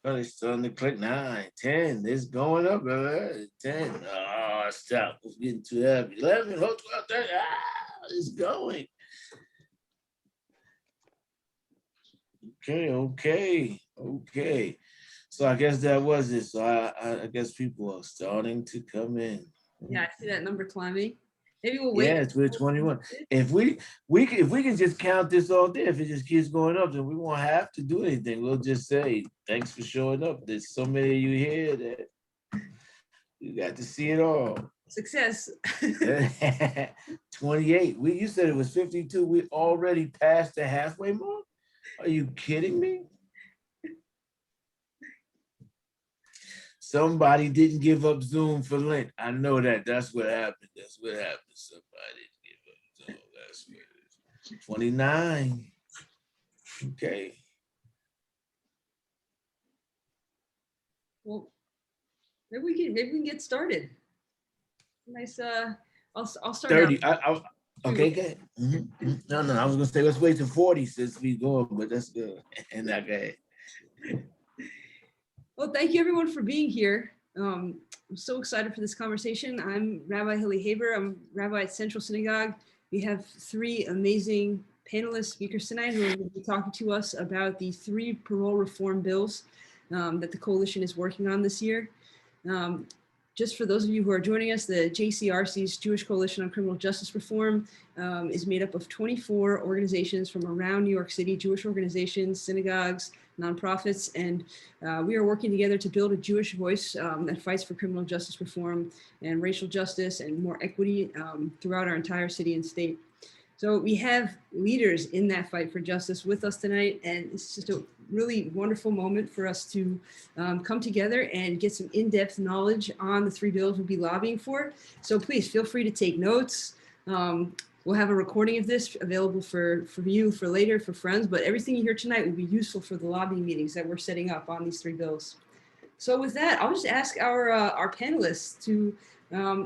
Oh, it's starting to click 9, 10. It's going up, 10. Oh, stop. It's getting too heavy. 11, 12, 13. It's going. Okay. So I guess that was it. So I guess people are starting to come in. Yeah, I see that number climbing. Maybe we'll wait. Yeah, we're 21. If we can just count this all day, if it just keeps going up, then we won't have to do anything. We'll just say thanks for showing up. There's so many of you here that you got to see it all. Success. 28. You said it was 52. We already passed the halfway mark. Are you kidding me? Somebody didn't give up Zoom for Lent. I know that. That's what happened. Somebody didn't give up Zoom. That's what it is. 29. Okay. Well, maybe we can get started. Nice. I'll start. 30. Okay, good. No. I was gonna say let's wait to 40 since we go, but that's good. And I got it. Well, thank you everyone for being here. I'm so excited for this conversation. I'm Rabbi Hilly Haber. I'm Rabbi at Central Synagogue. We have 3 amazing panelists, speakers tonight who are going to be talking to us about the 3 parole reform bills that the coalition is working on this year. Just for those of you who are joining us, the JCRC's Jewish Coalition on Criminal Justice Reform is made up of 24 organizations from around New York City, Jewish organizations, synagogues, nonprofits, and we are working together to build a Jewish voice that fights for criminal justice reform and racial justice and more equity throughout our entire city and state. So we have leaders in that fight for justice with us tonight, and it's just a really wonderful moment for us to come together and get some in-depth knowledge on the 3 bills we'll be lobbying for. So please feel free to take notes. We'll have a recording of this available for you for later, for friends, but everything you hear tonight will be useful for the lobbying meetings that we're setting up on these 3 bills. So with that, I'll just ask our panelists to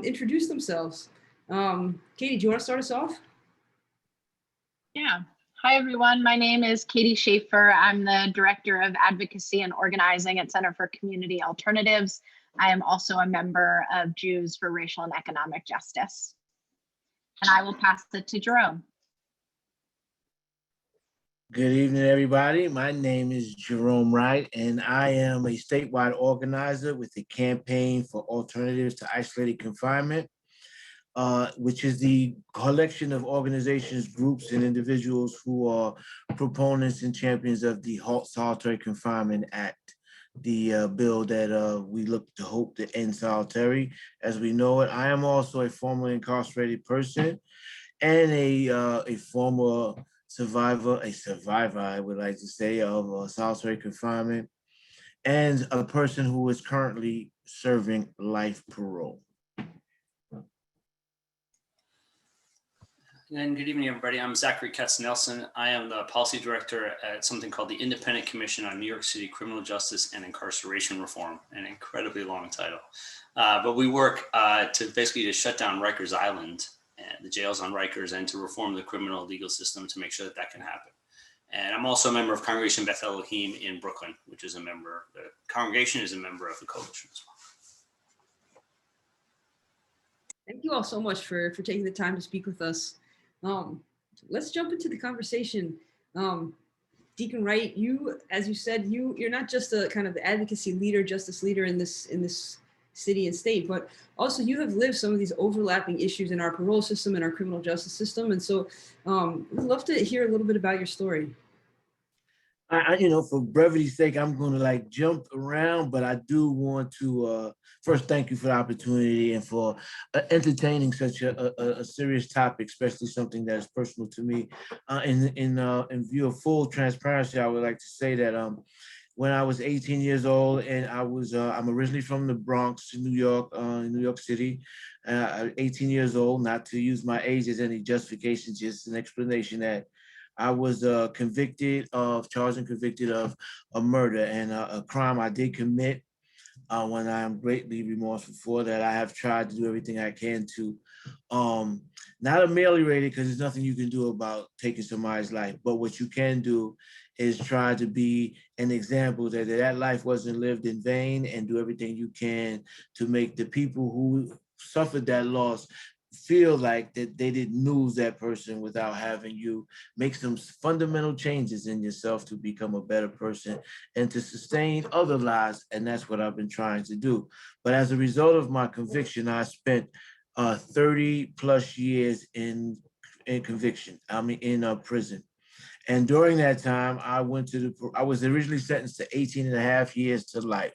introduce themselves. Katie, do you want to start us off? Yeah. Hi, everyone. My name is Katie Schaffer. I'm the Director of Advocacy and Organizing at Center for Community Alternatives. I am also a member of Jews for Racial and Economic Justice. And I will pass it to Jerome. Good evening, everybody. My name is Jerome Wright, and I am a statewide organizer with the Campaign for Alternatives to Isolated Confinement, which is the collection of organizations, groups, and individuals who are proponents and champions of the Halt Solitary Confinement Act, the bill that we hope to end solitary as we know it. I am also a formerly incarcerated person and a former survivor, I would like to say, of solitary confinement, and a person who is currently serving life parole. And good evening, everybody. I'm Zachary Katznelson. I am the policy director at something called the Independent Commission on New York City Criminal Justice and Incarceration Reform, an incredibly long title. But we work to basically shut down Rikers Island, and the jails on Rikers, and to reform the criminal legal system to make sure that that can happen. And I'm also a member of Congregation Beth Elohim in Brooklyn, which is the congregation is a member of the coalition as well. Thank you all so much for taking the time to speak with us. Let's jump into the conversation. Deacon Wright, as you said, you're not just a kind of advocacy leader, justice leader in this city and state, but also you have lived some of these overlapping issues in our parole system and our criminal justice system. And so we'd love to hear a little bit about your story. For brevity's sake, I'm going to jump around, but I do want to first thank you for the opportunity and for entertaining such a serious topic, especially something that is personal to me. In view of full transparency, I would like to say that when I was 18 years old, and I'm originally from the Bronx, New York, in New York City. 18 years old, not to use my age as any justification, just an explanation that I was charged and convicted of a murder and a crime I did commit when I am greatly remorseful for that. I have tried to do everything I can to not ameliorate it, because there's nothing you can do about taking somebody's life. But what you can do is try to be an example that life wasn't lived in vain, and do everything you can to make the people who suffered that loss feel like that they didn't lose that person without having you make some fundamental changes in yourself to become a better person and to sustain other lives. And that's what I've been trying to do. But as a result of my conviction, I spent 30 plus years in conviction. I mean, in prison. And during that time, I was originally sentenced to 18 and a half years to life.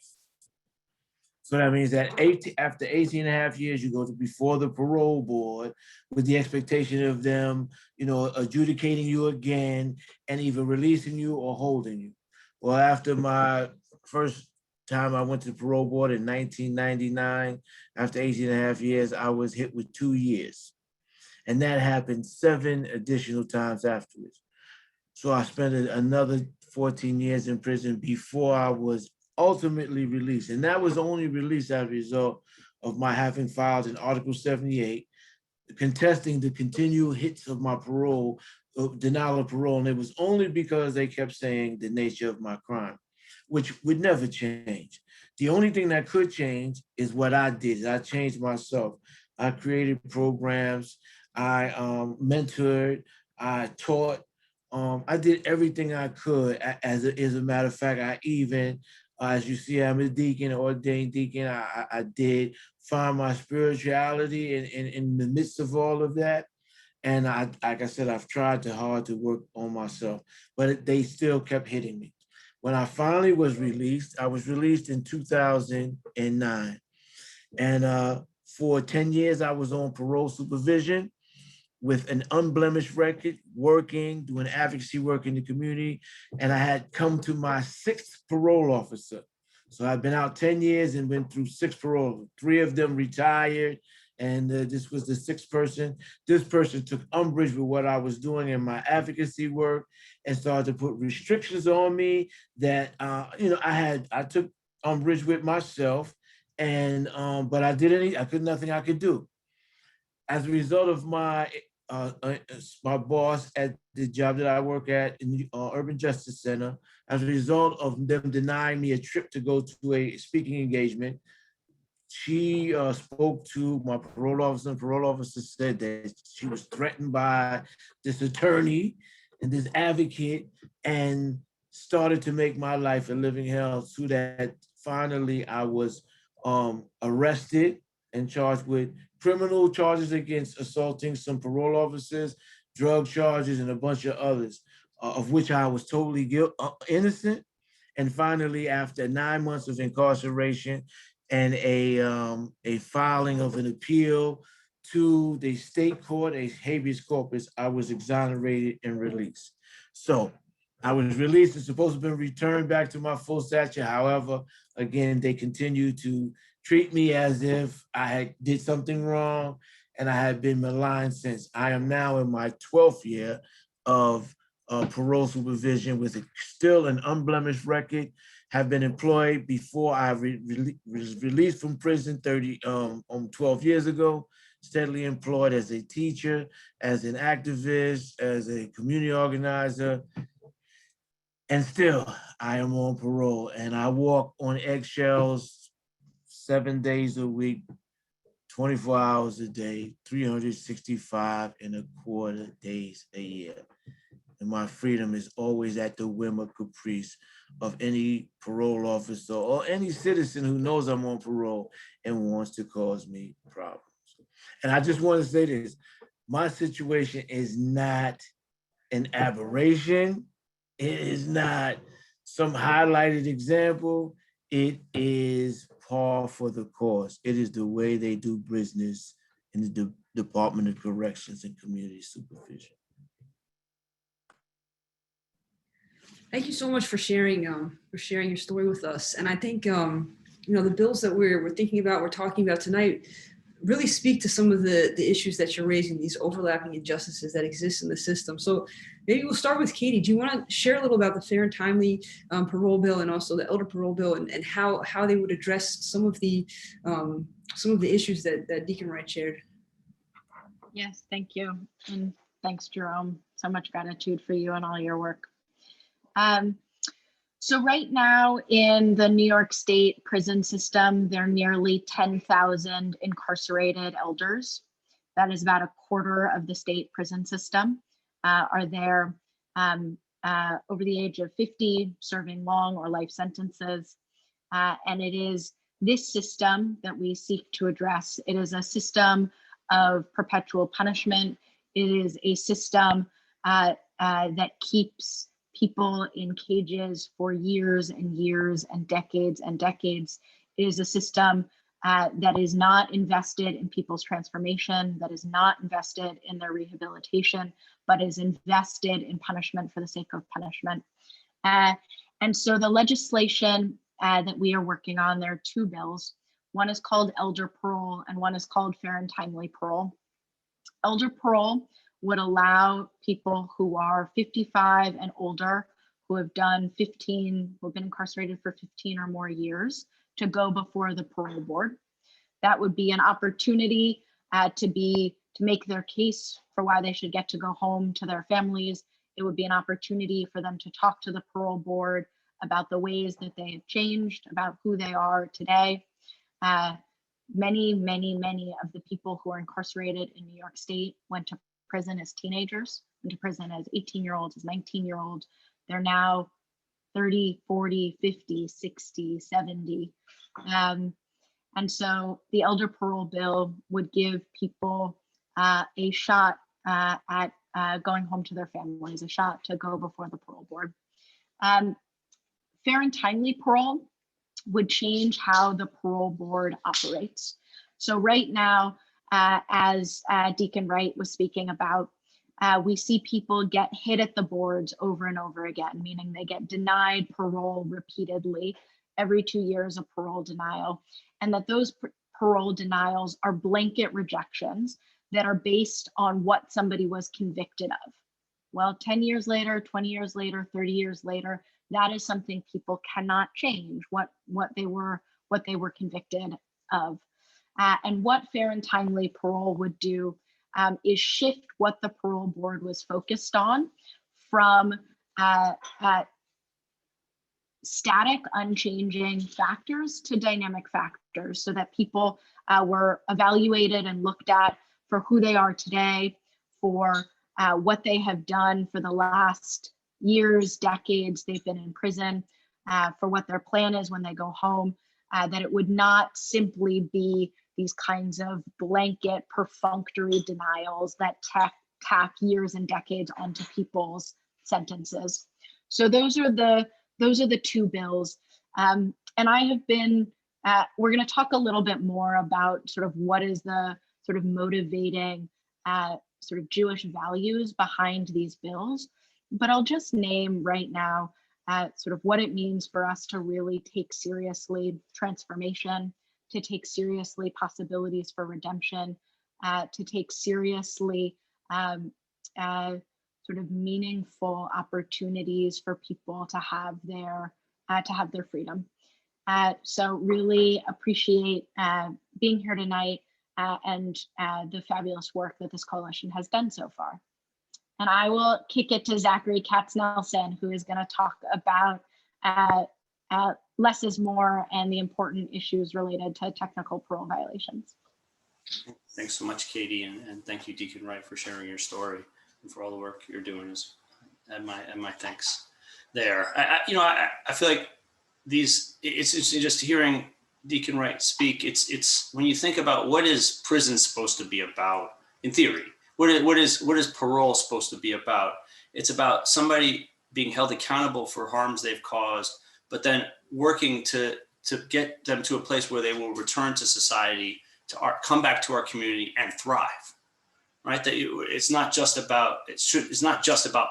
So that means that after 18 and a half years, you go to before the parole board with the expectation of them, adjudicating you again and either releasing you or holding you. Well, after my first time I went to the parole board in 1999, after 18 and a half years, I was hit with 2 years. And that happened 7 additional times afterwards. So I spent another 14 years in prison before I was ultimately released. And that was only released as a result of my having filed an Article 78, contesting the continued hits of my parole, denial of parole. And it was only because they kept saying the nature of my crime, which would never change. The only thing that could change is what I did. I changed myself. I created programs. I mentored. I taught. I did everything I could. As a matter of fact, I even, as you see, I'm a deacon, an ordained deacon. I did find my spirituality in the midst of all of that. And like I said, I've tried hard to work on myself, but they still kept hitting me. When I finally was released, I was released in 2009. And for 10 years, I was on parole supervision with an unblemished record, doing advocacy work in the community. And I had come to my 6th parole officer. So I've been out 10 years and been through 6 parole. 3 of them retired, and this was the 6th person. This person took umbrage with what I was doing in my advocacy work and started to put restrictions on me that, I took umbrage with myself, and but nothing I could do. As a result of my boss at the job that I work at in the Urban Justice Center, as a result of them denying me a trip to go to a speaking engagement, she spoke to my parole officer, and parole officer said that she was threatened by this attorney and this advocate, and started to make my life a living hell, so that finally I was arrested and charged with criminal charges against assaulting some parole officers, drug charges, and a bunch of others, of which I was totally innocent. And finally, after 9 months of incarceration and a filing of an appeal to the state court, a habeas corpus, I was exonerated and released. So I was released and supposed to be returned back to my full stature. However, again, they continued to treat me as if I had did something wrong, and I had been maligned since. I am now in my 12th year of parole supervision with still an unblemished record. Have been employed before I was released from prison 12 years ago, steadily employed as a teacher, as an activist, as a community organizer. And still, I am on parole, and I walk on eggshells 7 days a week, 24 hours a day, 365 and a quarter days a year. And my freedom is always at the whim or caprice of any parole officer or any citizen who knows I'm on parole and wants to cause me problems. And I just want to say this, my situation is not an aberration. It is not some highlighted example. It is par for the course. It is the way they do business in the Department of Corrections and Community Supervision. Thank you so much for sharing your story with us. And I think the bills that we're thinking about, we're talking about tonight, really speak to some of the issues that you're raising, these overlapping injustices that exist in the system. So maybe we'll start with Katie. Do you want to share a little about the fair and timely parole bill, and also the elder parole bill, and how they would address some of the issues that Deacon Wright shared? Yes, thank you. And thanks, Jerome. So much gratitude for you and all your work. So right now in the New York State prison system, there are nearly 10,000 incarcerated elders. That is about a quarter of the state prison system are there over the age of 50, serving long or life sentences. And it is this system that we seek to address. It is a system of perpetual punishment. It is a system that keeps people in cages for years and years and decades and decades. It is a system that is not invested in people's transformation, that is not invested in their rehabilitation, but is invested in punishment for the sake of punishment. And so the legislation that we are working on, there are two bills. One is called elder parole and one is called fair and timely parole. Elder parole would allow people who are 55 and older, who have been incarcerated for 15 or more years, to go before the parole board. That would be an opportunity to make their case for why they should get to go home to their families. It would be an opportunity for them to talk to the parole board about the ways that they have changed, about who they are today. Many of the people who are incarcerated in New York State went to prison as teenagers, went to prison as 18-year-olds, as 19-year-olds. They're now 30, 40, 50, 60, 70. And so the elder parole bill would give people a shot at going home to their families, a shot to go before the parole board. Fair and timely parole would change how the parole board operates. So right now, as Deacon Wright was speaking about, we see people get hit at the boards over and over again, meaning they get denied parole repeatedly, every 2 years of parole denial, and that those parole denials are blanket rejections that are based on what somebody was convicted of. Well, 10 years later, 20 years later, 30 years later, that is something people cannot change, what they were convicted of. And what fair and timely parole would do is shift what the parole board was focused on from static, unchanging factors to dynamic factors, so that people were evaluated and looked at for who they are today, for what they have done for the last years, decades they've been in prison, for what their plan is when they go home, that it would not simply be these kinds of blanket perfunctory denials that tack years and decades onto people's sentences. So those are the two bills. And I have been, we're going to talk a little bit more about sort of what is the sort of motivating sort of Jewish values behind these bills. But I'll just name right now sort of what it means for us to really take seriously transformation, to take seriously possibilities for redemption, to take seriously sort of meaningful opportunities for people to have their freedom. So really appreciate being here tonight and the fabulous work that this coalition has done so far. And I will kick it to Zachary Katznelson, who is going to talk about less is more and the important issues related to technical parole violations. Thanks so much, Katie, and thank you, Deacon Wright, for sharing your story and for all the work you're doing. And my thanks there. I feel like it's just hearing Deacon Wright speak. It's when you think about what is prison supposed to be about in theory. What is parole supposed to be about? It's about somebody being held accountable for harms they've caused, but then working to get them to a place where they will return to society, come back to our community and thrive. Right? That it's not just about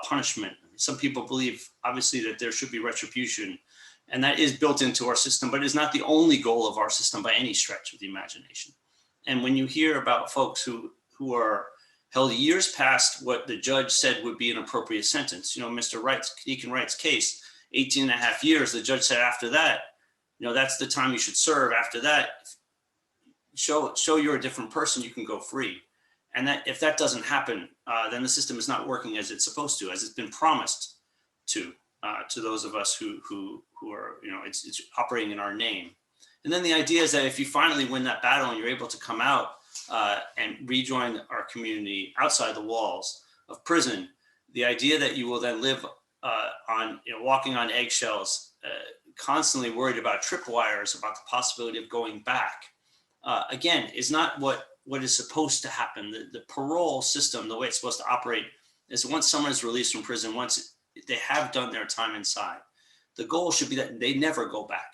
punishment. Some people believe, obviously, that there should be retribution, and that is built into our system, but it's not the only goal of our system by any stretch of the imagination. And when you hear about folks who are held years past what the judge said would be an appropriate sentence, Deacon Wright's case, 18 and a half years, the judge said after that, that's the time you should serve. After that, show you're a different person, you can go free. And that if that doesn't happen, then the system is not working as it's supposed to, as it's been promised to. to those of us who are, it's operating in our name. And then the idea is that if you finally win that battle and you're able to come out and rejoin our community outside the walls of prison, the idea that you will then live walking on eggshells, constantly worried about tripwires, about the possibility of going back, again, is not what is supposed to happen. The parole system, the way it's supposed to operate, is once someone is released from prison, once they have done their time inside, the goal should be that they never go back,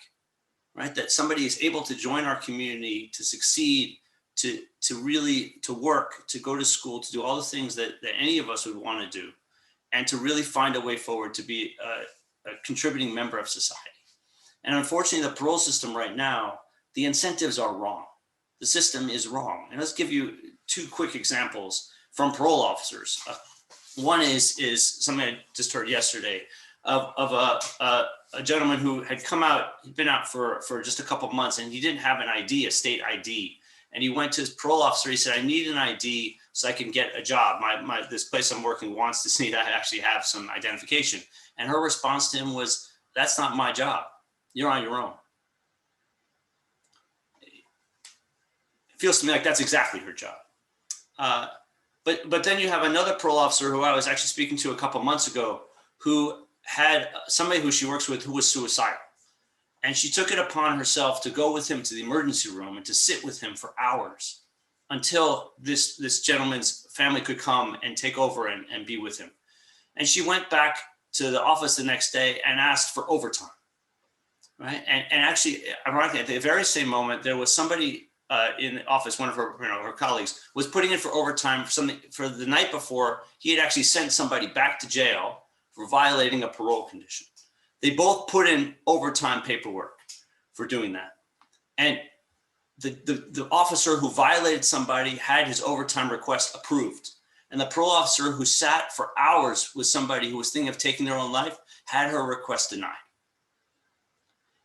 right? That somebody is able to join our community, to succeed, to work, to go to school, to do all the things that any of us would want to do, and to really find a way forward to be a contributing member of society. And unfortunately, the parole system right now, the incentives are wrong. The system is wrong. And let's give you two quick examples from parole officers. One is something I just heard yesterday of a gentleman who had come out, he'd been out for just a couple of months, and he didn't have an ID, a state ID. And he went to his parole officer. He said, I need an ID so I can get a job. This place I'm working wants to see that I actually have some identification. And her response to him was, that's not my job. You're on your own. It feels to me like that's exactly her job. But then you have another parole officer who I was actually speaking to a couple months ago, who had somebody who she works with who was suicidal. And she took it upon herself to go with him to the emergency room and to sit with him for hours until this gentleman's family could come and take over and be with him. And she went back to the office the next day and asked for overtime, right? And actually, ironically, at the very same moment, there was somebody in the office, one of her, her colleagues, was putting in for overtime for something for the night before. He had actually sent somebody back to jail for violating a parole condition. They both put in overtime paperwork for doing that. And the officer who violated somebody had his overtime request approved. And the parole officer who sat for hours with somebody who was thinking of taking their own life had her request denied.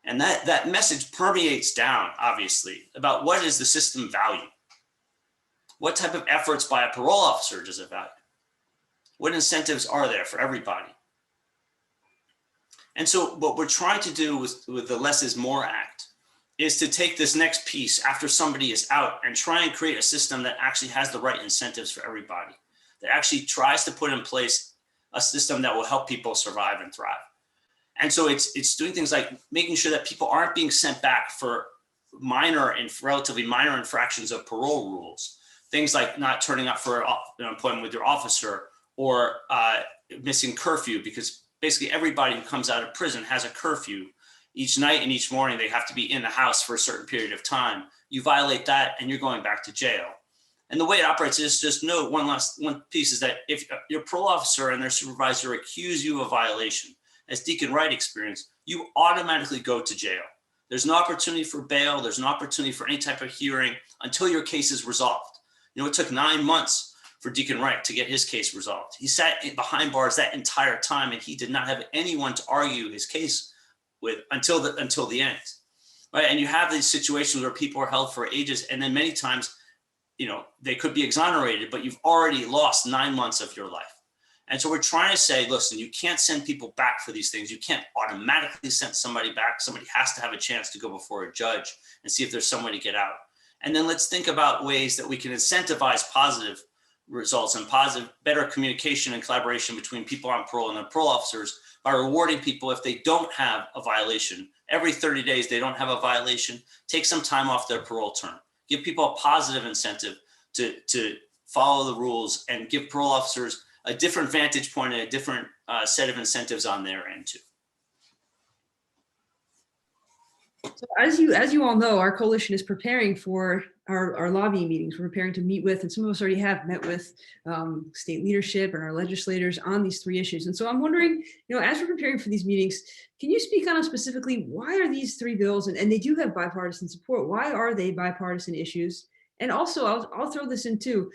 And that message permeates down, obviously, about what is the system value? What type of efforts by a parole officer does it value? What incentives are there for everybody? And so what we're trying to do with the Less is More Act is to take this next piece after somebody is out and try and create a system that actually has the right incentives for everybody, that actually tries to put in place a system that will help people survive and thrive. And so it's doing things like making sure that people aren't being sent back for minor and relatively minor infractions of parole rules. Things like not turning up for an appointment with your officer, or missing curfew, because basically everybody who comes out of prison has a curfew. Each night and each morning, they have to be in the house for a certain period of time. You violate that and you're going back to jail. And the way it operates is just note one piece is that if your parole officer and their supervisor accuse you of a violation, as Deacon Wright experienced, you automatically go to jail. There's no opportunity for bail. There's no opportunity for any type of hearing until your case is resolved. It took 9 months for Deacon Wright to get his case resolved. He sat behind bars that entire time, and he did not have anyone to argue his case with until the end, right? And you have these situations where people are held for ages, and then many times, they could be exonerated, but you've already lost 9 months of your life. And so we're trying to say, listen, you can't send people back for these things. You can't automatically send somebody back. Somebody has to have a chance to go before a judge and see if there's some way to get out. And then let's think about ways that we can incentivize positive results and better communication and collaboration between people on parole and the parole officers by rewarding people if they don't have a violation. Every 30 days, they don't have a violation, take some time off their parole term. Give people a positive incentive to follow the rules, and give parole officers a different vantage point and a different set of incentives on their end too. So as you all know, our coalition is preparing for our lobbying meetings. We're preparing to meet with, and some of us already have met with state leadership and our legislators on these 3 issues. And so I'm wondering, as we're preparing for these meetings, can you speak on specifically why are these 3 bills, and they do have bipartisan support, why are they bipartisan issues? And also, I'll throw this in too.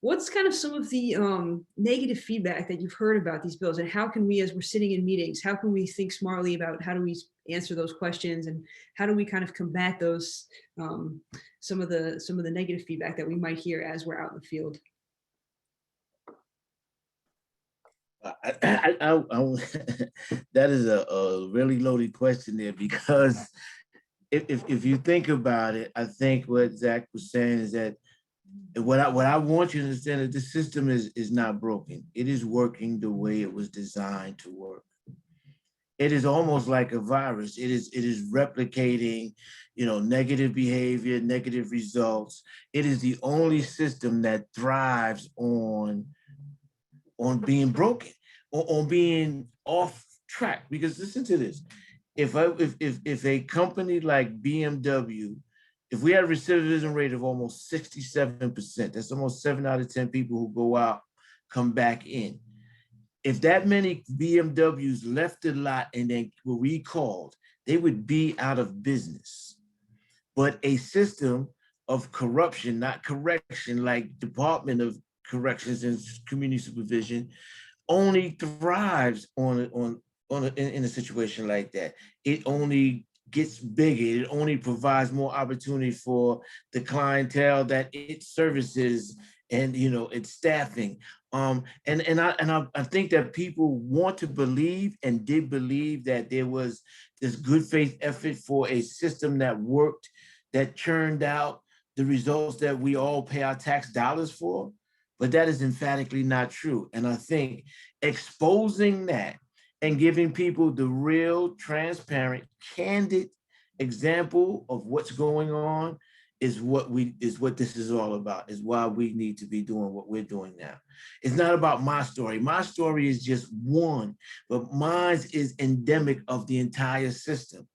What's kind of some of the negative feedback that you've heard about these bills, and how can we, as we're sitting in meetings, how can we think smartly about how do we answer those questions, and how do we kind of combat those some of the negative feedback that we might hear as we're out in the field? That is a really loaded question there, because if you think about it, I think what Zach was saying is that what I want you to understand is the system is not broken. It is working the way it was designed to work. It is almost like a virus. It is replicating, negative behavior, negative results. It is the only system that thrives on being broken, on being off track. Because listen to this: if a company like BMW, if we had a recidivism rate of almost 67%, that's almost 7 out of 10 people who go out come back in. If that many BMWs left the lot and then were recalled, they would be out of business. But a system of corruption, not correction, like Department of Corrections and Community Supervision, only thrives in a situation like that. It only gets bigger. It only provides more opportunity for the clientele that it services and its staffing. And I think that people want to believe and did believe that there was this good faith effort for a system that worked, that churned out the results that we all pay our tax dollars for. But that is emphatically not true. And I think exposing that and giving people the real, transparent, candid example of what's going on is what this is all about, is why we need to be doing what we're doing now. It's not about my story. My story is just one, but mine is endemic of the entire system.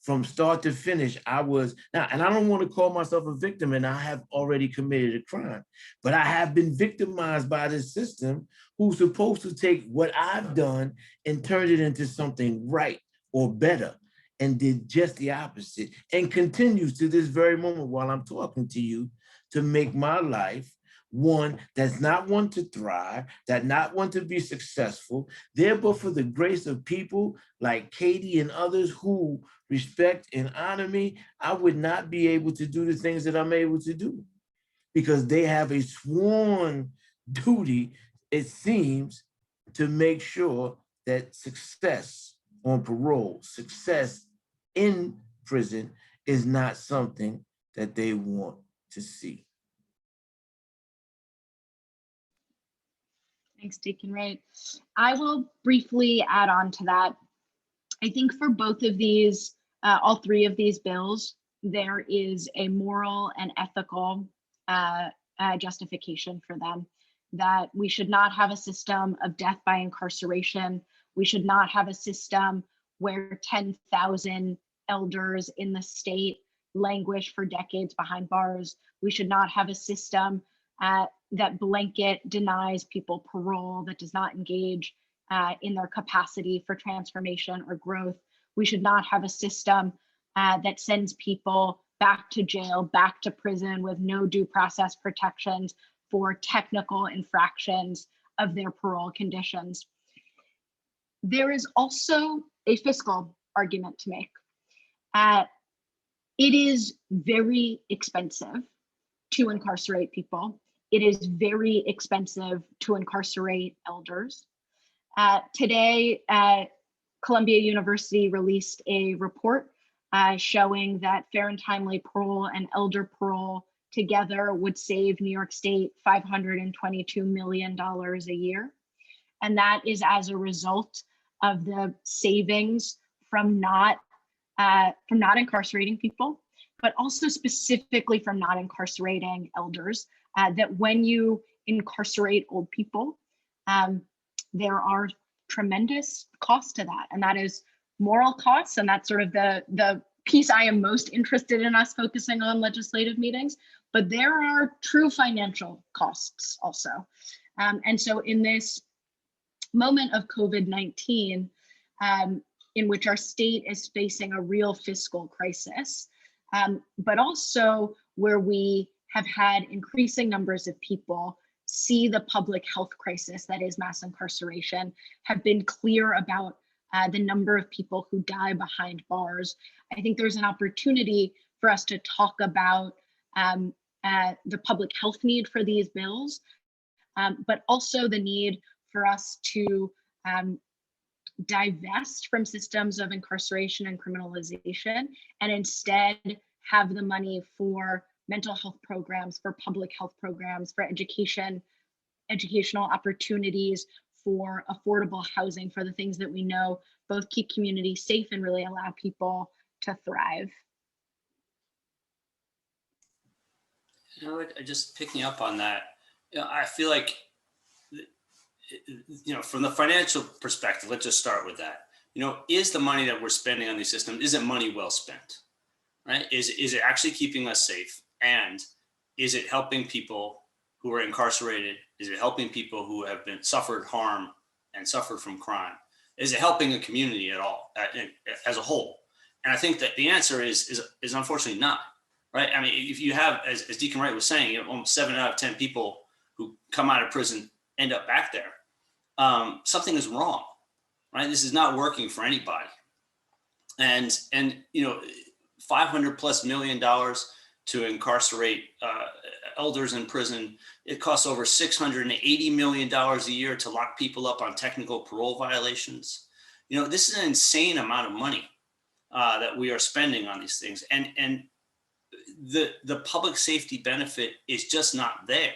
From start to finish, and I don't want to call myself a victim, and I have already committed a crime, but I have been victimized by this system who's supposed to take what I've done and turn it into something right or better, and did just the opposite, and continues to this very moment while I'm talking to you to make my life one that's not one to thrive, that not one to be successful, there but for the grace of people like Katie and others who respect and honor me. I would not be able to do the things that I'm able to do because they have a sworn duty, it seems, to make sure that success on parole, success in prison is not something that they want to see. Thanks, Deacon Wright. I will briefly add on to that. I think for both of these, all three of these bills, there is a moral and ethical justification for them, that we should not have a system of death by incarceration. We should not have a system where 10,000 elders in the state languish for decades behind bars. We should not have a system that blanket denies people parole, that does not engage in their capacity for transformation or growth. We should not have a system that sends people back to jail, back to prison with no due process protections for technical infractions of their parole conditions. There is also a fiscal argument to make. It is very expensive to incarcerate people. It is very expensive to incarcerate elders. Today, Columbia University released a report showing that fair and timely parole and elder parole together would save New York State $522 million a year. And that is as a result of the savings from not incarcerating people, but also specifically from not incarcerating elders, that when you incarcerate old people, there are tremendous costs to that. And that is moral costs. And that's sort of the piece I am most interested in us focusing on legislative meetings, but there are true financial costs also. And so in this moment of COVID-19, in which our state is facing a real fiscal crisis, but also where we have had increasing numbers of people see the public health crisis that is mass incarceration, have been clear about the number of people who die behind bars. I think there's an opportunity for us to talk about the public health need for these bills, but also the need for us to divest from systems of incarceration and criminalization, and instead have the money for mental health programs, for public health programs, for educational opportunities, for affordable housing, for the things that we know both keep communities safe and really allow people to thrive. You know, just picking up on that, I feel like, from the financial perspective, let's just start with that. Is the money that we're spending on these systems, is it money well spent, right? Is it actually keeping us safe? And is it helping people who are incarcerated? Is it helping people who have suffered harm and suffered from crime? Is it helping a community at all, as a whole? And I think that the answer is unfortunately not, right? I mean, if you have, as Deacon Wright was saying, almost 7 out of 10 people who come out of prison end up back there, something is wrong, right? This is not working for anybody. And $500+ million to incarcerate elders in prison. It costs over $680 million a year to lock people up on technical parole violations. This is an insane amount of money that we are spending on these things. And the public safety benefit is just not there.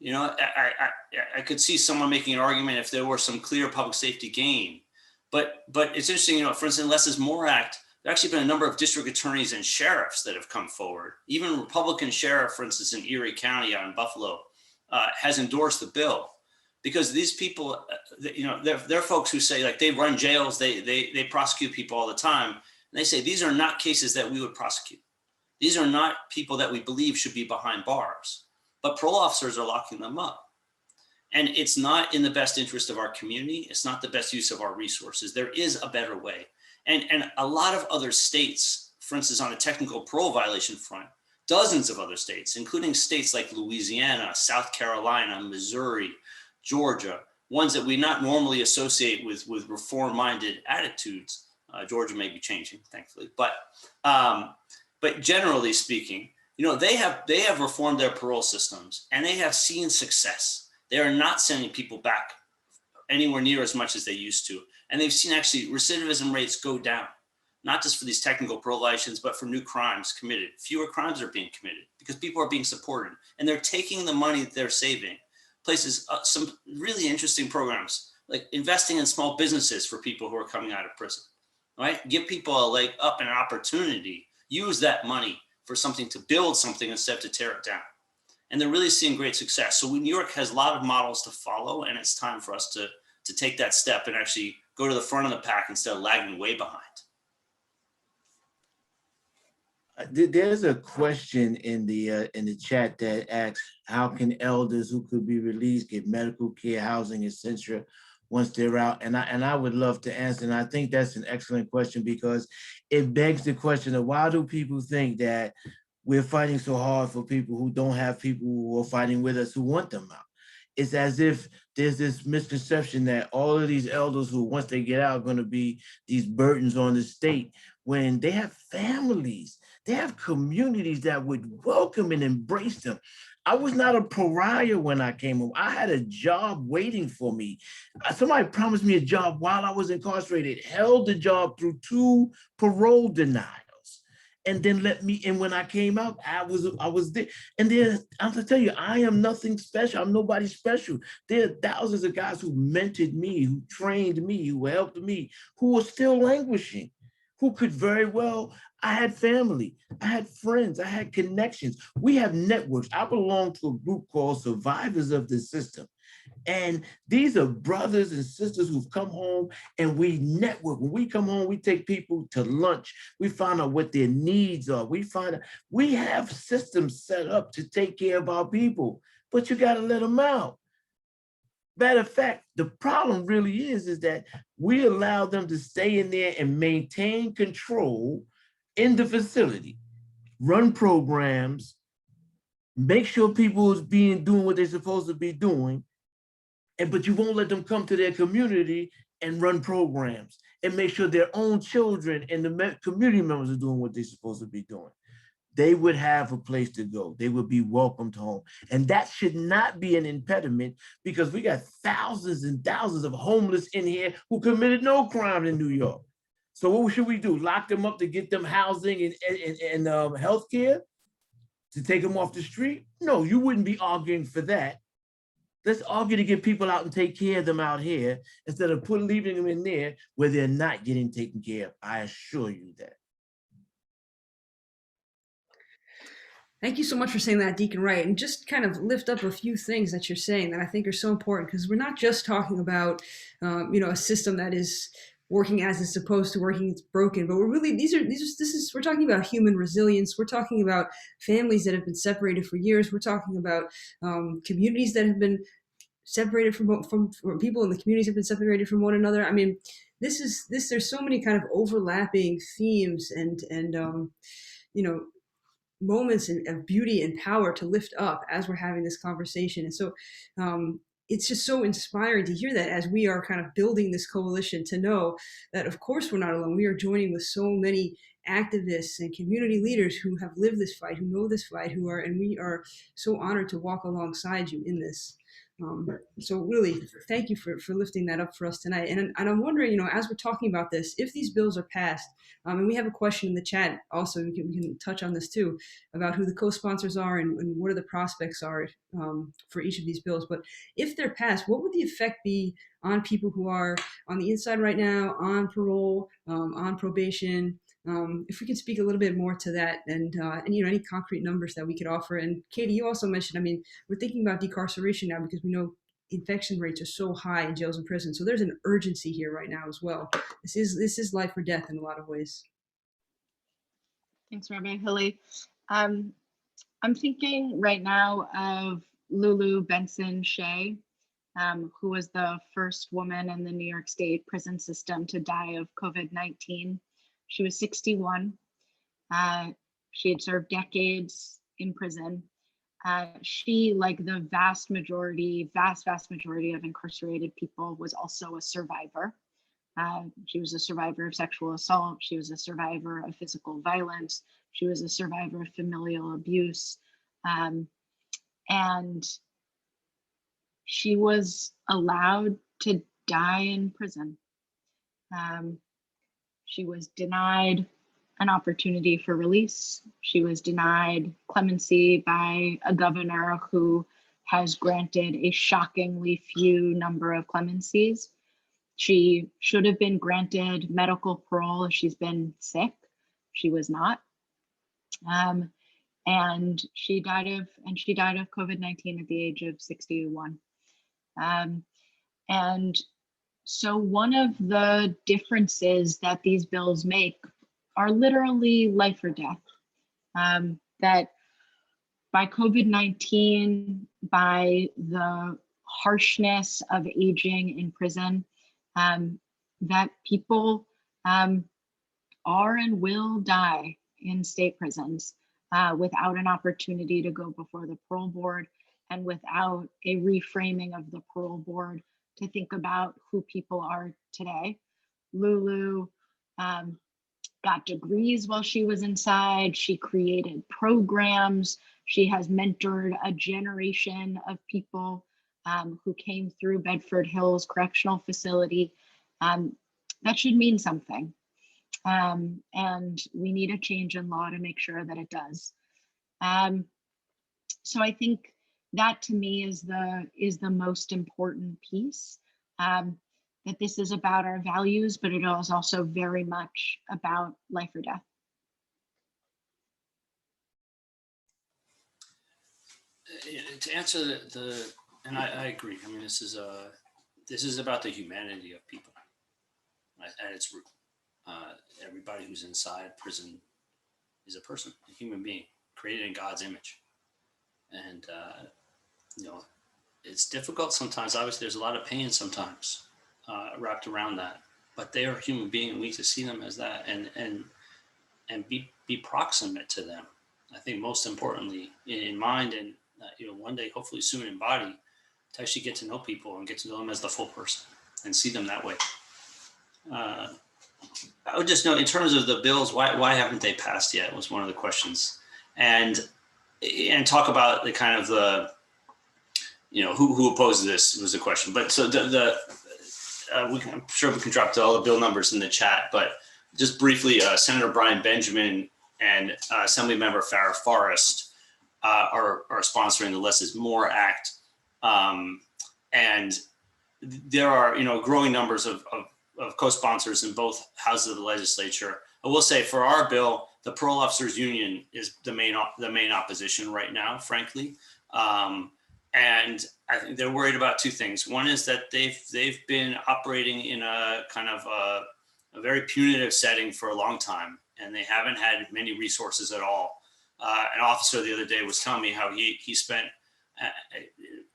I could see someone making an argument if there were some clear public safety gain, but it's interesting, for instance, Less is More Act, there actually been a number of district attorneys and sheriffs that have come forward. Even Republican sheriff, for instance, in Erie County out in Buffalo, has endorsed the bill, because these people, they're folks who say, like, they run jails, they prosecute people all the time. And they say, these are not cases that we would prosecute. These are not people that we believe should be behind bars, but parole officers are locking them up. And it's not in the best interest of our community. It's not the best use of our resources. There is a better way. And a lot of other states, for instance, on a technical parole violation front, dozens of other states, including states like Louisiana, South Carolina, Missouri, Georgia, ones that we not normally associate with reform-minded attitudes. Georgia may be changing, thankfully, but generally speaking, they have reformed their parole systems and they have seen success. They are not sending people back anywhere near as much as they used to. And they've seen actually recidivism rates go down, not just for these technical parole violations, but for new crimes committed. Fewer crimes are being committed because people are being supported, and they're taking the money that they're saving, places some really interesting programs, like investing in small businesses for people who are coming out of prison, right? Give people a leg up and an opportunity, use that money for something, to build something instead of to tear it down. And they're really seeing great success. So New York has a lot of models to follow, and it's time for us to take that step and actually go to the front of the pack instead of lagging way behind. There's a question in the chat that asks, how can elders who could be released get medical care, housing, etc. once they're out? And I would love to answer. And I think that's an excellent question, because it begs the question of, why do people think that we're fighting so hard for people who don't have people who are fighting with us who want them out? It's as if there's this misconception that all of these elders who, once they get out, are going to be these burdens on the state, when they have families, they have communities that would welcome and embrace them. I was not a pariah when I came home. I had a job waiting for me. Somebody promised me a job while I was incarcerated, held the job through 2 parole denials, and then let me in. When I came out, I was there. And then I'm to tell you, I am nothing special. I'm nobody special. There are thousands of guys who mentored me, who trained me, who helped me, who are still languishing, who could very well. I had family, I had friends, I had connections. We have networks. I belong to a group called Survivors of the System. And these are brothers and sisters who've come home, and we network. When we come home, we take people to lunch. We find out what their needs are. We have systems set up to take care of our people, but you got to let them out. Matter of fact, the problem really is that we allow them to stay in there and maintain control in the facility, run programs, make sure people is doing what they're supposed to be doing, but you won't let them come to their community and run programs and make sure their own children and the community members are doing what they're supposed to be doing. they would have a place to go. They would be welcomed home. And that should not be an impediment, because we got thousands and thousands of homeless in here who committed no crime in New York. So what should we do? Lock them up to get them housing and health care? To take them off the street? No, you wouldn't be arguing for that. Let's argue to get people out and take care of them out here instead of leaving them in there where they're not getting taken care of. I assure you that. Thank you so much for saying that, Deacon Wright, and just kind of lift up a few things that you're saying that I think are so important, because we're not just talking about, a system that is working as it's supposed to, working it's broken, but we're really, we're talking about human resilience. We're talking about families that have been separated for years. We're talking about communities that have been separated from people in the communities have been separated from one another. I mean, there's so many kind of overlapping themes and moments of beauty and power to lift up as we're having this conversation. And so it's just so inspiring to hear that as we are kind of building this coalition, to know that, of course, we're not alone. We are joining with so many activists and community leaders who have lived this fight, who know this fight, and we are so honored to walk alongside you in this. So really, thank you for lifting that up for us tonight. And I'm wondering, as we're talking about this, if these bills are passed, and we have a question in the chat also, we can touch on this too, about who the co-sponsors are and what are the prospects are for each of these bills. But if they're passed, what would the effect be on people who are on the inside right now, on parole, on probation? If we could speak a little bit more to that, and any concrete numbers that we could offer. And Katie, you also mentioned, we're thinking about decarceration now because we know infection rates are so high in jails and prisons. So there's an urgency here right now as well. This is life or death in a lot of ways. Thanks, Rabbi Hilly. I'm thinking right now of Lulu Benson Shea, who was the first woman in the New York State prison system to die of COVID-19. She was 61. She had served decades in prison. She, like the vast majority of incarcerated people, was also a survivor. She was a survivor of sexual assault. She was a survivor of physical violence. She was a survivor of familial abuse. And she was allowed to die in prison. She was denied an opportunity for release. She was denied clemency by a governor who has granted a shockingly few number of clemencies. She should have been granted medical parole if she's been sick. She was not. And she died of COVID-19 at the age of 61. And so one of the differences that these bills make are literally life or death. That by COVID-19, by the harshness of aging in prison, that people are and will die in state prisons without an opportunity to go before the parole board, and without a reframing of the parole board to think about who people are today. Lulu got degrees while she was inside. She created programs. She has mentored a generation of people who came through Bedford Hills Correctional Facility. That should mean something. And we need a change in law to make sure that it does. So I think that, to me, is the most important piece, that this is about our values, but it is also very much about life or death. To answer and I agree. This is about the humanity of people at its root. Everybody who's inside prison is a person, a human being, created in God's image. And, it's difficult sometimes. Obviously, there's a lot of pain sometimes wrapped around that, but they are a human being, and we need to see them as that and be proximate to them. I think most importantly in mind, and one day, hopefully soon in body, to actually get to know people and get to know them as the full person and see them that way. I would just note, in terms of the bills, why haven't they passed yet was one of the questions. and talk about the kind of the, who opposes this was the question. But so I'm sure we can drop all the bill numbers in the chat, but just briefly, Senator Brian Benjamin and Assemblymember Farrah Forrest are sponsoring the Less is More Act. And there are, growing numbers of co-sponsors in both houses of the legislature. I will say for our bill, the Parole Officers Union is the main opposition right now, frankly. And I think they're worried about two things. One is that they've been operating in a kind of a very punitive setting for a long time, and they haven't had many resources at all. An officer the other day was telling me how he spent a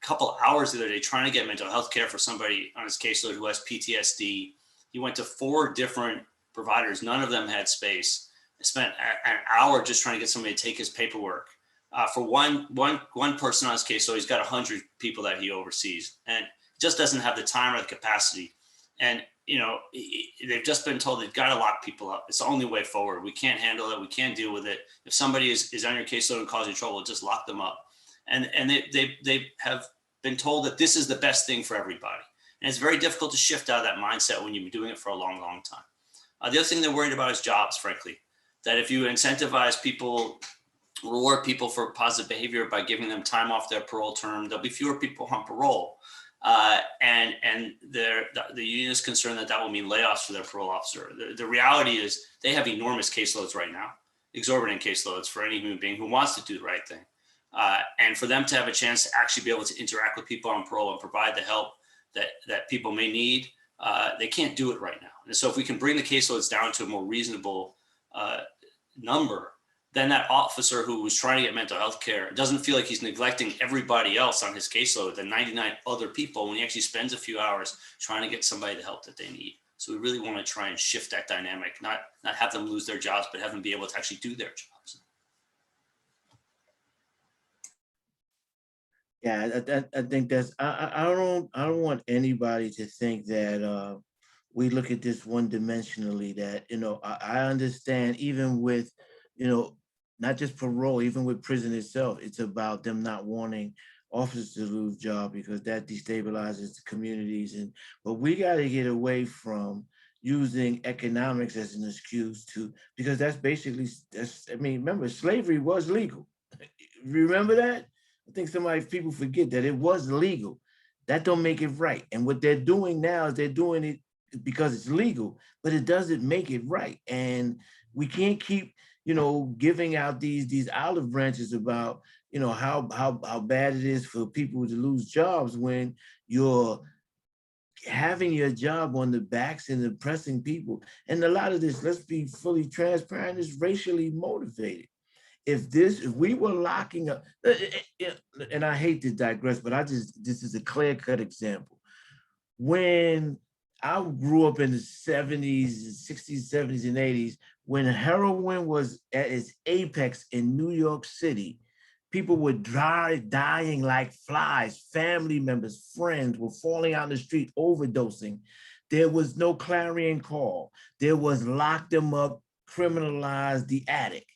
couple hours the other day trying to get mental health care for somebody on his caseload who has PTSD. He went to 4 different providers. None of them had space. I spent an hour just trying to get somebody to take his paperwork. For one person on his case, so he's got 100 people that he oversees, and just doesn't have the time or the capacity. And they've just been told they've got to lock people up. It's the only way forward. We can't handle it. We can't deal with it. If somebody is on your caseload and causing trouble, just lock them up. And they have been told that this is the best thing for everybody. And it's very difficult to shift out of that mindset when you've been doing it for a long, long time. The other thing they're worried about is jobs, frankly, that if you incentivize people, reward people for positive behavior by giving them time off their parole term, there'll be fewer people on parole. And the union is concerned that will mean layoffs for their parole officer. The reality is they have enormous caseloads right now, exorbitant caseloads for any human being who wants to do the right thing. And for them to have a chance to actually be able to interact with people on parole and provide the help that people may need, they can't do it right now. And so if we can bring the caseloads down to a more reasonable number, then that officer who was trying to get mental health care doesn't feel like he's neglecting everybody else on his caseload, the 99 other people, when he actually spends a few hours trying to get somebody the help that they need. So we really want to try and shift that dynamic, not have them lose their jobs, but have them be able to actually do their jobs. Yeah, I think that's, I don't want anybody to think that we look at this one dimensionally, that, I understand even with, not just parole, even with prison itself, it's about them not wanting officers to lose jobs because that destabilizes the communities. But we got to get away from using economics as an excuse because that's basically, remember, slavery was legal. Remember that? I think people forget that it was legal. That don't make it right. And what they're doing now is they're doing it because it's legal, but it doesn't make it right. And we can't keep, giving out these olive branches about, how bad it is for people to lose jobs when you're having your job on the backs and oppressing people. And a lot of this, let's be fully transparent, is racially motivated. If we were locking up, and I hate to digress, but this is a clear-cut example. When I grew up in the 70s, 60s, 70s, and 80s, when heroin was at its apex in New York City, people were dying like flies. Family members, friends were falling out in the street, overdosing. There was no clarion call. There was lock them up, criminalize the addict.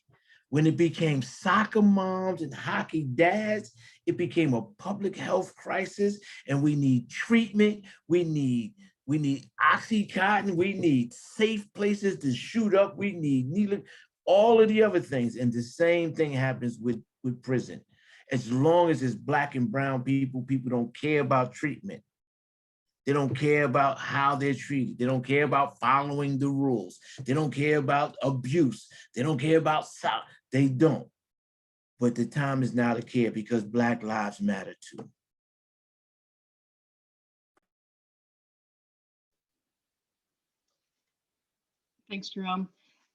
When it became soccer moms and hockey dads, it became a public health crisis, and we need treatment. We need Oxycontin. We need safe places to shoot up. We need needle, all of the other things. And the same thing happens with prison. As long as it's Black and brown people don't care about treatment. They don't care about how they're treated. They don't care about following the rules. They don't care about abuse. They don't care about they don't. But the time is now to care, because Black lives matter too. Thanks, Jerome.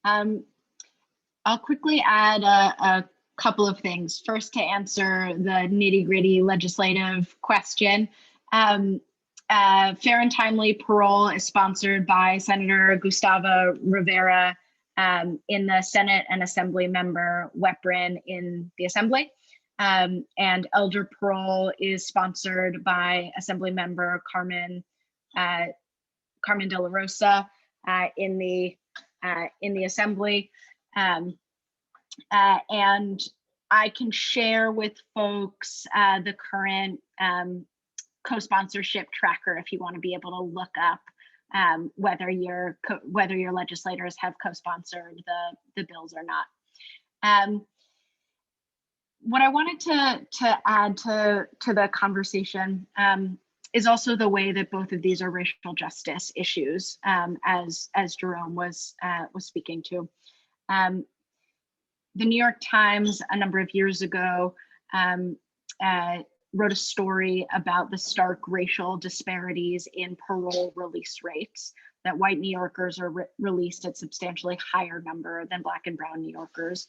I'll quickly add a couple of things. First, to answer the nitty-gritty legislative question. Fair and timely parole is sponsored by Senator Gustavo Rivera in the Senate, and Assembly Member Weprin in the Assembly. And elder parole is sponsored by Assembly Member Carmen De La Rosa in the Assembly. And I can share with folks the current co-sponsorship tracker if you want to be able to look up whether your legislators have co-sponsored the bills or not. What I wanted to add to the conversation is also the way that both of these are racial justice issues, as Jerome was speaking to. The New York Times a number of years ago wrote a story about the stark racial disparities in parole release rates, that white New Yorkers are released at substantially higher number than Black and Brown New Yorkers.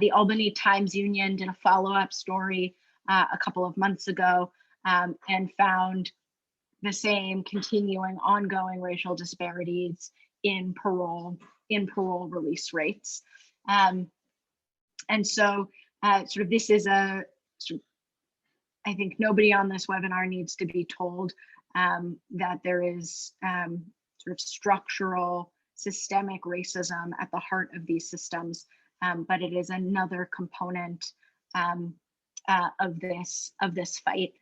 The Albany Times Union did a follow-up story a couple of months ago and found the same continuing ongoing racial disparities in parole release rates. And so sort of this is I think nobody on this webinar needs to be told that there is sort of structural systemic racism at the heart of these systems, but it is another component of this fight.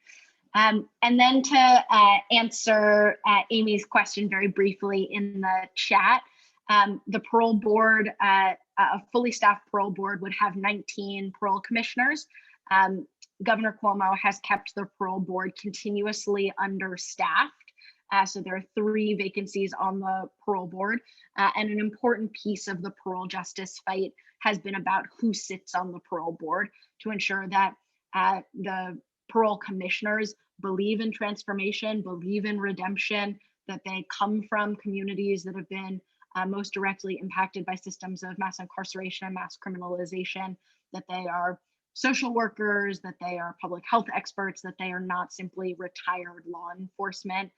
And then to answer Amy's question very briefly in the chat, the parole board, a fully staffed parole board would have 19 parole commissioners. Governor Cuomo has kept the parole board continuously understaffed. So there are 3 vacancies on the parole board. And an important piece of the parole justice fight has been about who sits on the parole board to ensure that the parole commissioners believe in transformation, believe in redemption, that they come from communities that have been most directly impacted by systems of mass incarceration and mass criminalization, that they are social workers, that they are public health experts, that they are not simply retired law enforcement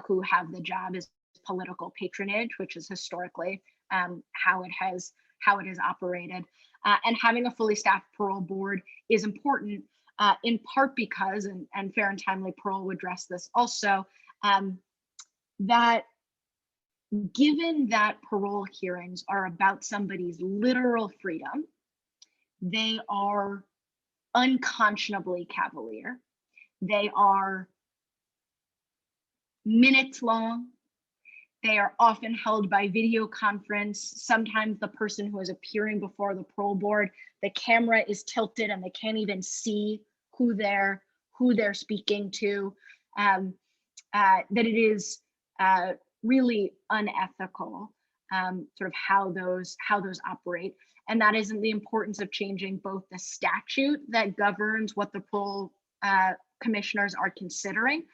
who have the job as political patronage, which is historically how it has operated. And having a fully staffed parole board is important in part because, and Fair and Timely Parole would address this also, that given that parole hearings are about somebody's literal freedom, they are unconscionably cavalier. They are minutes long. They are often held by video conference. Sometimes the person who is appearing before the parole board, the camera is tilted and they can't even see who they're speaking to. That it is really unethical, sort of how those operate. And that isn't the importance of changing both the statute that governs what the parole commissioners are considering,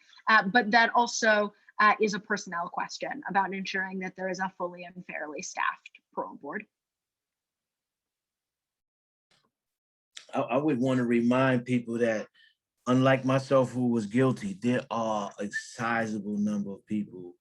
but that also is a personnel question about ensuring that there is a fully and fairly staffed parole board. I would want to remind people that, unlike myself, who was guilty, there are a sizable number of people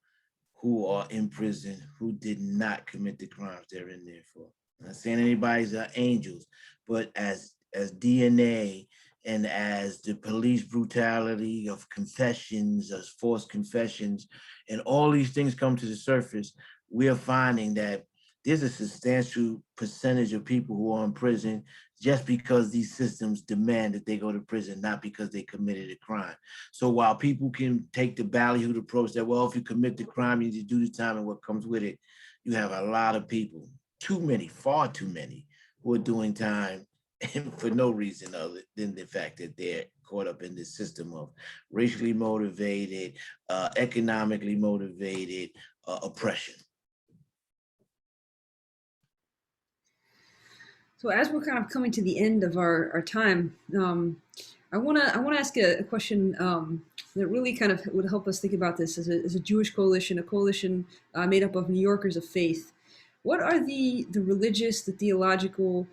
who are in prison who did not commit the crimes they're in there for. I'm not saying anybody's angels, but as DNA and as the police brutality of confessions, as forced confessions, and all these things come to the surface, we are finding that there's a substantial percentage of people who are in prison just because these systems demand that they go to prison, not because they committed a crime. So while people can take the ballyhooed approach that, well, if you commit the crime, you need to do the time and what comes with it, you have a lot of people, too many, far too many, who are doing time for no reason other than the fact that they're caught up in this system of racially motivated, economically motivated oppression. So as we're kind of coming to the end of our time, I want to ask a question that really kind of would help us think about this as a Jewish coalition, a coalition made up of New Yorkers of faith. What are the religious, the theological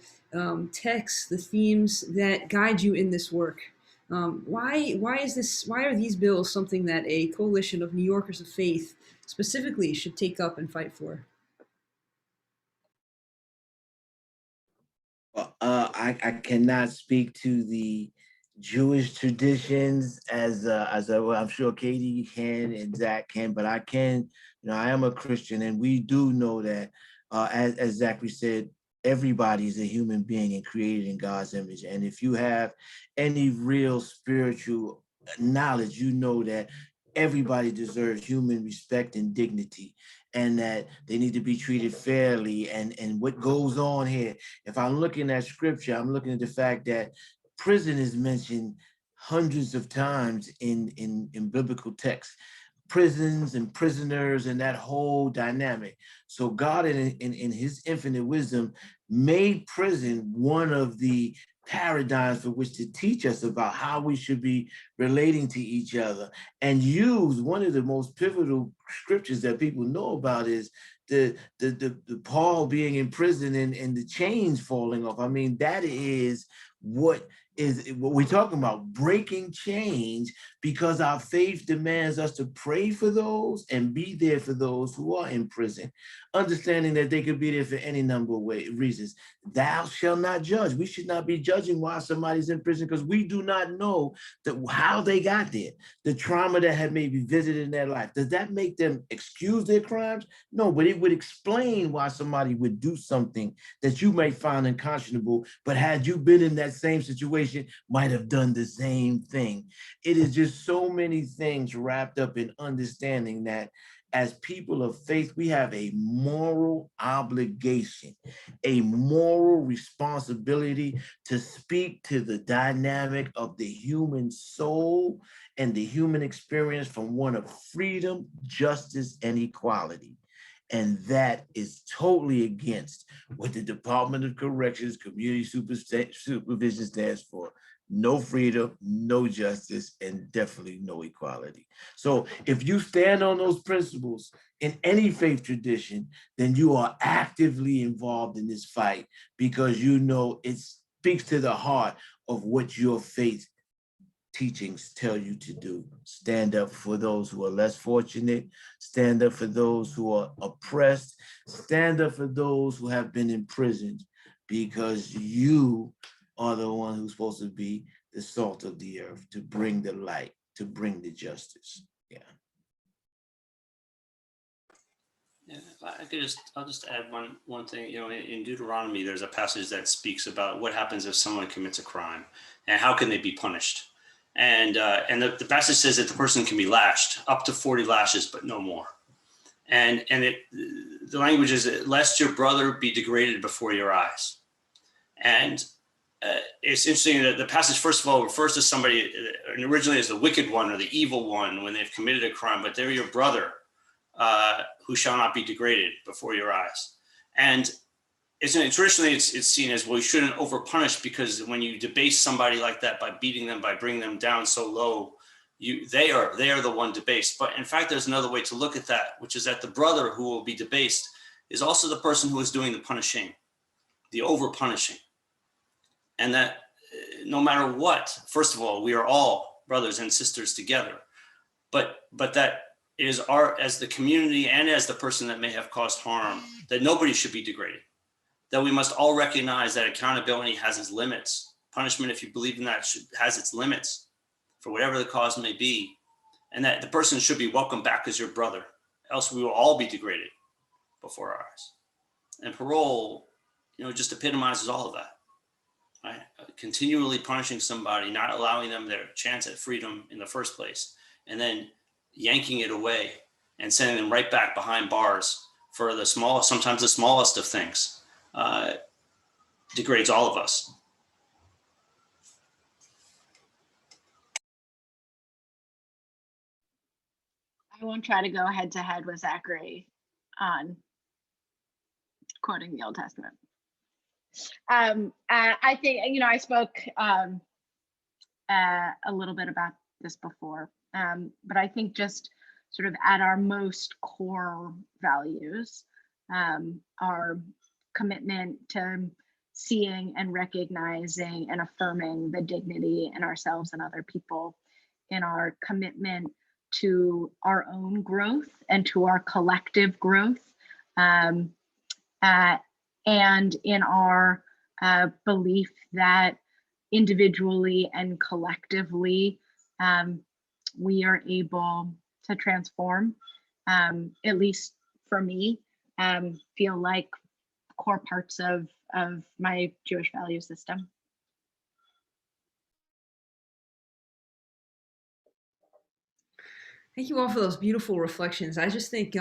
texts, the themes that guide you in this work? Why are these bills something that a coalition of New Yorkers of faith specifically should take up and fight for? I cannot speak to the Jewish traditions as I'm sure Katie can and Zach can, but I can, I am a Christian, and we do know that, as Zachary said, everybody is a human being and created in God's image. And if you have any real spiritual knowledge, you know that everybody deserves human respect and dignity, and that they need to be treated fairly. And what goes on here, if I'm looking at scripture, I'm looking at the fact that prison is mentioned hundreds of times in biblical texts. Prisons and prisoners and that whole dynamic. So God in his infinite wisdom made prison one of the paradigms for which to teach us about how we should be relating to each other, and use one of the most pivotal scriptures that people know about is the Paul being in prison and the chains falling off. I mean, that is what we're talking about, breaking chains, because our faith demands us to pray for those and be there for those who are in prison, understanding that they could be there for any number of reasons. Thou shalt not judge. We should not be judging why somebody's in prison, because we do not know how they got there, the trauma that had maybe visited in their life. Does that make them excuse their crimes? No, but it would explain why somebody would do something that you may find unconscionable, but had you been in that same situation, might have done the same thing. It is just so many things wrapped up in understanding that as people of faith, we have a moral obligation, a moral responsibility to speak to the dynamic of the human soul and the human experience from one of freedom, justice, and equality. And that is totally against what the Department of Corrections Community Supervision stands for. No freedom, no justice, and definitely no equality. So if you stand on those principles in any faith tradition, then you are actively involved in this fight, because you know it speaks to the heart of what your faith teachings tell you to do. Stand up for those who are less fortunate, stand up for those who are oppressed, stand up for those who have been imprisoned, because you are the one who's supposed to be the salt of the earth, to bring the light, to bring the justice. Yeah. Yeah, I'll just add one thing. You know, in Deuteronomy, there's a passage that speaks about what happens if someone commits a crime and how can they be punished. And the passage says that the person can be lashed up to 40 lashes, but no more. And the language is, lest your brother be degraded before your eyes. And it's interesting that the passage, first of all, refers to somebody originally as the wicked one or the evil one when they've committed a crime, but they're your brother who shall not be degraded before your eyes. And traditionally it's seen as, well, you shouldn't overpunish, because when you debase somebody like that by beating them, by bringing them down so low, they are the one debased. But in fact, there's another way to look at that, which is that the brother who will be debased is also the person who is doing the punishing, the over punishing. And that no matter what, first of all, we are all brothers and sisters together, but that it is as the community and as the person that may have caused harm, that nobody should be degraded, that we must all recognize that accountability has its limits. Punishment, if you believe in that, has its limits for whatever the cause may be, and that the person should be welcomed back as your brother, else we will all be degraded before our eyes. And parole, just epitomizes all of that. Right? Continually punishing somebody, not allowing them their chance at freedom in the first place, and then yanking it away and sending them right back behind bars for the smallest, sometimes the smallest of things, degrades all of us. I won't try to go head to head with Zachary on quoting the Old Testament. I think, I spoke a little bit about this before, but I think just sort of at our most core values, our commitment to seeing and recognizing and affirming the dignity in ourselves and other people, in our commitment to our own growth and to our collective growth, and in our belief that individually and collectively we are able to transform, at least for me, feel like core parts of my Jewish value system. Thank you all for those beautiful reflections. I just think,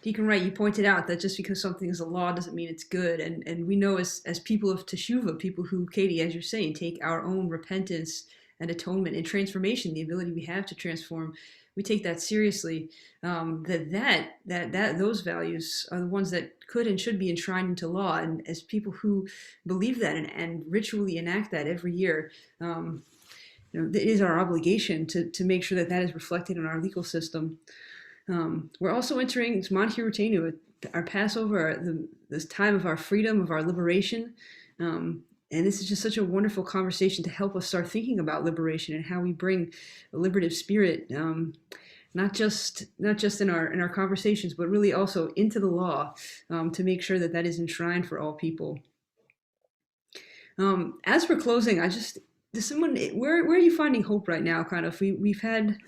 Deacon Wright, you pointed out that just because something is a law doesn't mean it's good. And we know as people of Teshuvah, people who, Katie, as you're saying, take our own repentance and atonement and transformation, the ability we have to transform, we take that seriously. Those values are the ones that could and should be enshrined into law. And as people who believe that and ritually enact that every year, it is our obligation to make sure that is reflected in our legal system. We're also entering Zman Hirutenu, our Passover, this time of our freedom, of our liberation. And this is just such a wonderful conversation to help us start thinking about liberation and how we bring a liberative spirit, not just in our conversations, but really also into the law, to make sure that is enshrined for all people. As for closing, where are you finding hope right now? Kind of, we've had,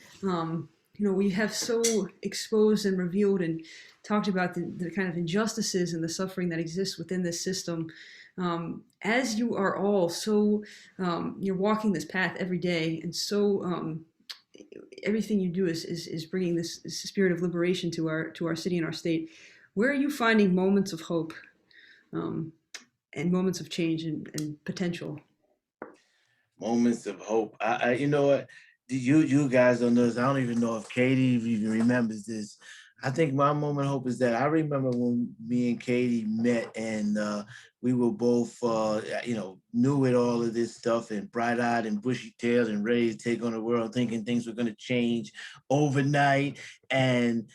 we have so exposed and revealed and talked about the kind of injustices and the suffering that exists within this system. As you are all so, you're walking this path every day, and so everything you do is bringing this spirit of liberation to our city and our state. Where are you finding moments of hope and moments of change and potential? Moments of hope. I you know what? You guys don't know this. I don't even know if Katie even remembers this. I think my moment of hope is that I remember when me and Katie met, and we were both, new at all of this stuff, and bright-eyed and bushy-tailed and ready to take on the world, thinking things were going to change overnight. And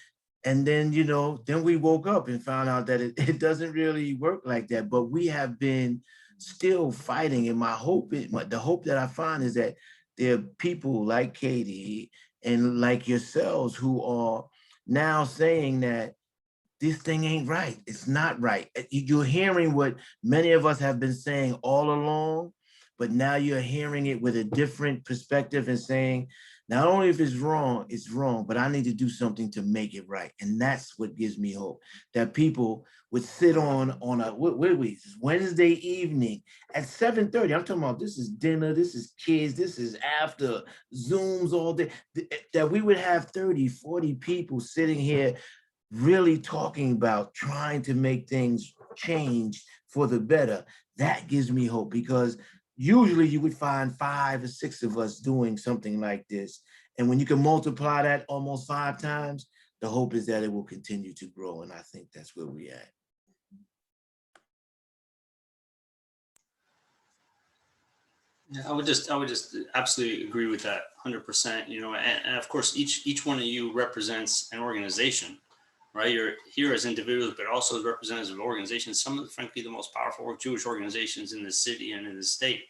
then, then we woke up and found out that it doesn't really work like that. But we have been still fighting, and the hope that I find is that there are people like Katie and like yourselves who are now saying that this thing ain't right. It's not right. You're hearing what many of us have been saying all along, but now you're hearing it with a different perspective and saying, not only if it's wrong, but I need to do something to make it right. And that's what gives me hope, that people would sit on a Wednesday evening at 7:30. I'm talking about, this is dinner, this is kids, this is after Zooms all day, that we would have 30, 40 people sitting here really talking about trying to make things change for the better. That gives me hope, because usually you would find 5 or 6 of us doing something like this. And when you can multiply that almost 5 times, the hope is that it will continue to grow. And I think that's where we're at. Yeah, I would just absolutely agree with that 100%. And of course, each one of you represents an organization, right? You're here as individuals, but also as representatives of organizations, some of the, frankly, the most powerful Jewish organizations in the city and in the state.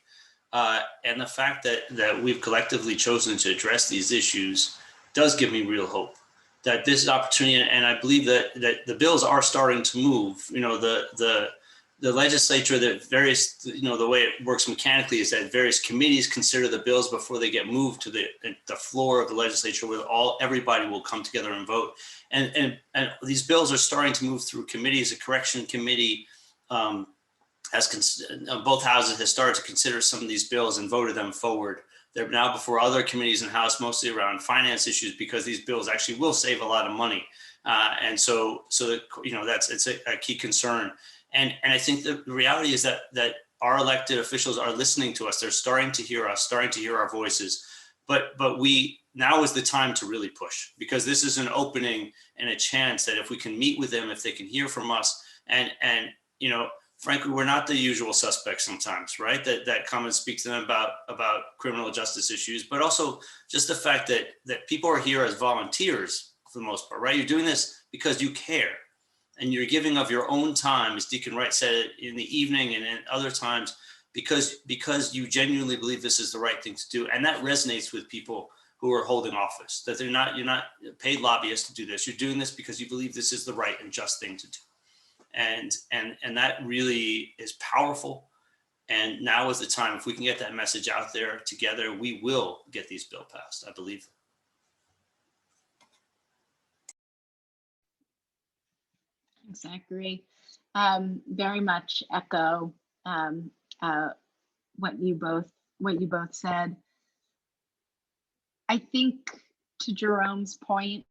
And the fact that we've collectively chosen to address these issues does give me real hope that this is opportunity. And I believe that the bills are starting to move. The legislature, that various, the way it works mechanically is that various committees consider the bills before they get moved to the floor of the legislature, where everybody will come together and vote. And these bills are starting to move through committees. A correction committee, both houses has started to consider some of these bills and voted them forward. They're now before other committees in the House, mostly around finance issues, because these bills actually will save a lot of money. And so it's a key concern. And I think the reality is that our elected officials are listening to us. They're starting to hear us, starting to hear our voices. But now is the time to really push, because this is an opening and a chance that if we can meet with them, if they can hear from us, and frankly, we're not the usual suspects sometimes, right? That come and speak to them about criminal justice issues, but also just the fact that people are here as volunteers for the most part, right? You're doing this because you care, and you're giving of your own time, as Deacon Wright said, in the evening and in other times, because you genuinely believe this is the right thing to do. And that resonates with people who are holding office, that you're not paid lobbyists to do this. You're doing this because you believe this is the right and just thing to do. And that really is powerful. And now is the time. If we can get that message out there together, we will get these bills passed, I believe. Zachary. very much echo what you both said. I think, to Jerome's point,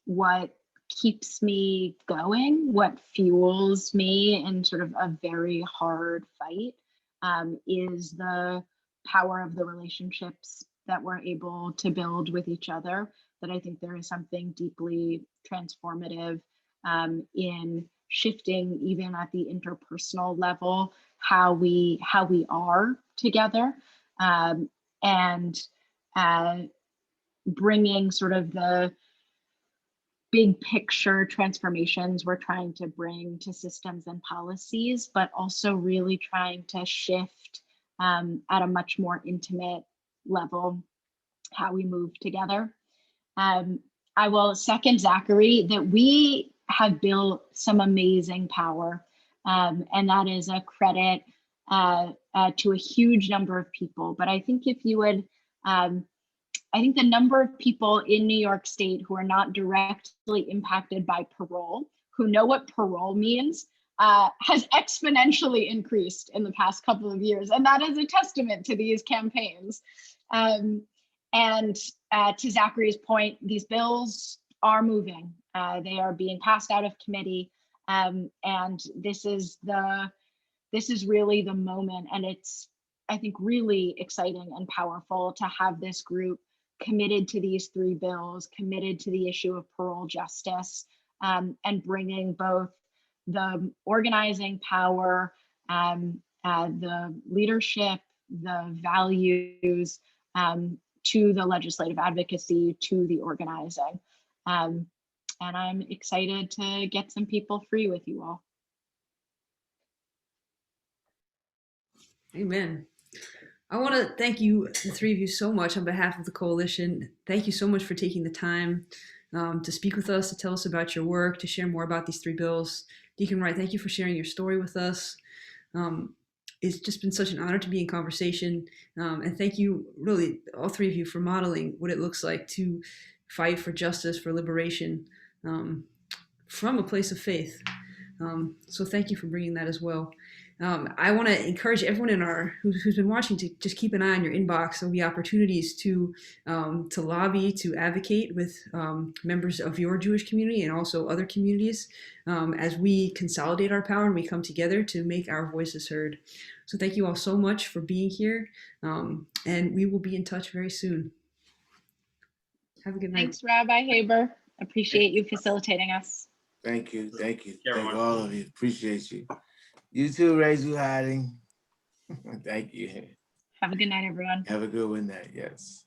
what keeps me going, what fuels me in sort of a very hard fight, is the power of the relationships that we're able to build with each other. That I think there is something deeply transformative in shifting, even at the interpersonal level, how we are together, and bringing sort of the big picture transformations we're trying to bring to systems and policies, but also really trying to shift at a much more intimate level how we move together. I will second Zachary that we have built some amazing power, and that is a credit to a huge number of people. But I think if you would, I think the number of people in New York State who are not directly impacted by parole, who know what parole means, has exponentially increased in the past couple of years. And that is a testament to these campaigns. And to Zachary's point, these bills are moving. They are being passed out of committee. And this is really the moment. And it's, I think, really exciting and powerful to have this group committed to these three bills, committed to the issue of parole justice, and bringing both the organizing power, the leadership, the values, to the legislative advocacy, to the organizing. And I'm excited to get some people free with you all. Amen. I want to thank you, the three of you, so much on behalf of the coalition. Thank you so much for taking the time to speak with us, to tell us about your work, to share more about these three bills. Deacon Wright, thank you for sharing your story with us. It's just been such an honor to be in conversation. And thank you, really, all three of you, for modeling what it looks like to fight for justice, for liberation, from a place of faith. So thank you for bringing that as well. I want to encourage everyone who's been watching to just keep an eye on your inbox. There'll be opportunities to lobby, to advocate with members of your Jewish community and also other communities as we consolidate our power and we come together to make our voices heard. So thank you all so much for being here, and we will be in touch very soon. Have a good night. Thanks, Rabbi Haber. Appreciate you facilitating us. Thank you. Thank you. Yeah, Thank all of you. Appreciate you. You too, Rachel Hiding. Thank you. Have a good night, everyone. Have a good one night. Yes.